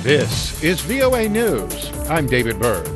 This is VOA News. I'm David Byrd.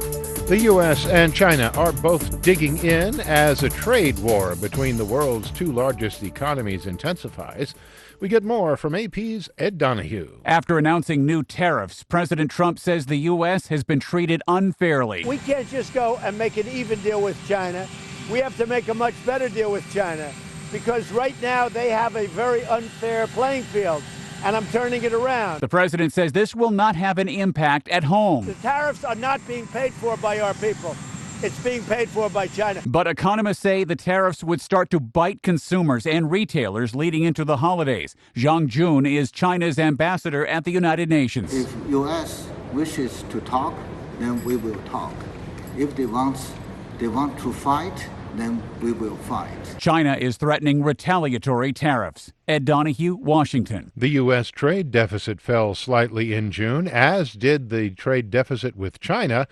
The U.S. and China are both digging in as a trade war between the world's two largest economies intensifies. We get more from AP's Ed Donahue. After announcing new tariffs, President Trump says the U.S. has been treated unfairly. We can't just go and make an even deal with China. We have to make a much better deal with China because right now they have a very unfair playing field. And I'm turning it around. The president says this will not have an impact at home. The tariffs are not being paid for by our people. It's being paid for by China. But economists say the tariffs would start to bite consumers and retailers leading into the holidays. Zhang Jun is China's ambassador at the United Nations. If U.S. wishes to talk, then we will talk. If they want to fight, then we will fight. China is threatening retaliatory tariffs. Ed Donahue, Washington. The U.S. trade deficit fell slightly in June, as did the trade deficit with China.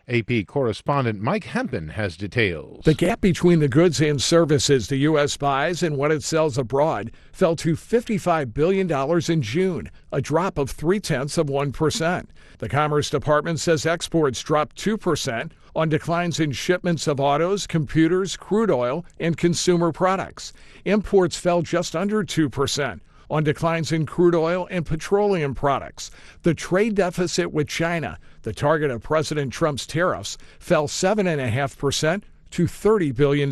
AP correspondent Mike Hempen has details. The gap between the goods and services the U.S. buys and what it sells abroad fell to $55 billion in June, a drop of 0.3%. The Commerce Department says exports dropped 2% on declines in shipments of autos, computers, crude oil, and consumer products. Imports fell just under 2% on declines in crude oil and petroleum products. The trade deficit with China, the target of President Trump's tariffs, fell 7.5% to $30 billion.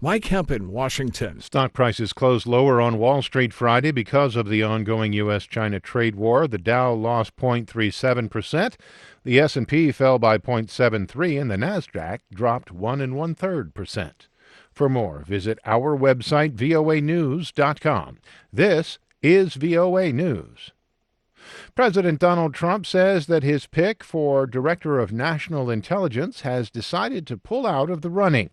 Mike Hempen, Washington. Stock prices closed lower on Wall Street Friday because of the ongoing U.S.-China trade war. The Dow lost 0.37%. The S&P fell by 0.73%, and the Nasdaq dropped 1 1/3%. For more, visit our website, voanews.com. This is VOA News. President Donald Trump says that his pick for Director of National Intelligence has decided to pull out of the running.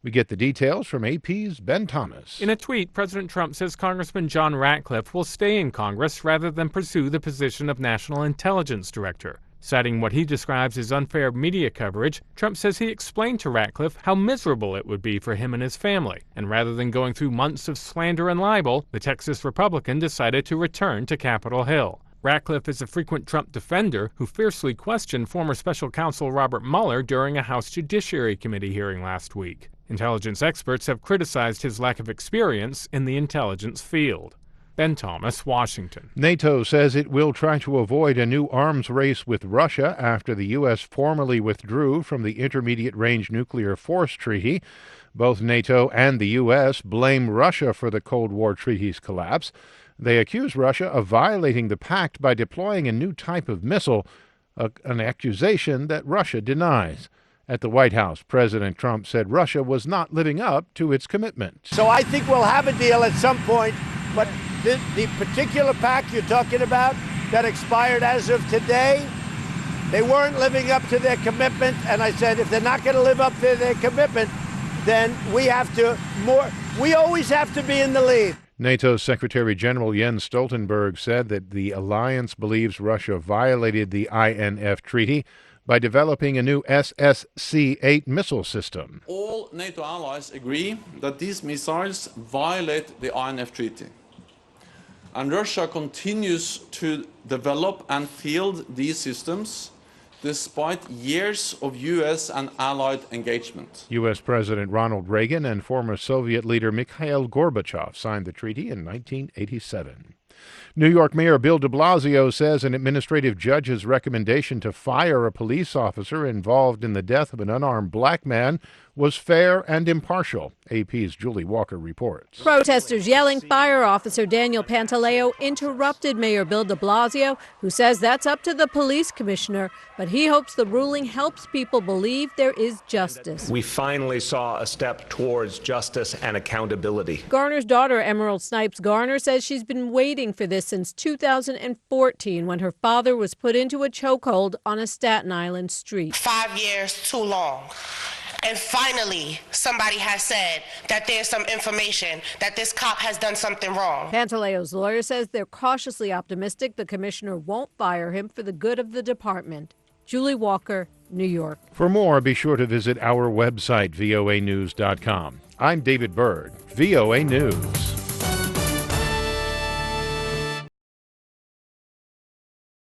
We get the details from AP's Ben Thomas. In a tweet, President Trump says Congressman John Ratcliffe will stay in Congress rather than pursue the position of National Intelligence Director. Citing what he describes as unfair media coverage, Trump says he explained to Ratcliffe how miserable it would be for him and his family. And rather than going through months of slander and libel, the Texas Republican decided to return to Capitol Hill. Ratcliffe is a frequent Trump defender who fiercely questioned former special counsel Robert Mueller during a House Judiciary Committee hearing last week. Intelligence experts have criticized his lack of experience in the intelligence field. Ben Thomas, Washington. NATO says it will try to avoid a new arms race with Russia after the U.S. formally withdrew from the Intermediate-Range Nuclear Force Treaty. Both NATO and the U.S. blame Russia for the Cold War treaty's collapse. They accuse Russia of violating the pact by deploying a new type of missile, an accusation that Russia denies. At the White House, President Trump said Russia was not living up to its commitment. So I think we'll have a deal at some point, but the particular pact you're talking about that expired as of today, they weren't living up to their commitment. And I said, if they're not going to live up to their commitment, then we always have to be in the lead. NATO Secretary General Jens Stoltenberg said that the alliance believes Russia violated the INF Treaty by developing a new SSC-8 missile system. All NATO allies agree that these missiles violate the INF Treaty. And Russia continues to develop and field these systems despite years of U.S. and allied engagement. U.S. President Ronald Reagan and former Soviet leader Mikhail Gorbachev signed the treaty in 1987. New York Mayor Bill de Blasio says an administrative judge's recommendation to fire a police officer involved in the death of an unarmed black man was fair and impartial. AP's Julie Walker reports. Protesters yelling fire officer Daniel Pantaleo interrupted Mayor Bill de Blasio, who says that's up to the police commissioner, but he hopes the ruling helps people believe there is justice. We finally saw a step towards justice and accountability. Garner's daughter, Emerald Snipes Garner, says she's been waiting for this since 2014 when her father was put into a chokehold on a Staten Island street. 5 years too long. And finally, somebody has said that there's some information that this cop has done something wrong. Pantaleo's lawyer says they're cautiously optimistic the commissioner won't fire him for the good of the department. Julie Walker, New York. For more, be sure to visit our website, voanews.com. I'm David Byrd, VOA News.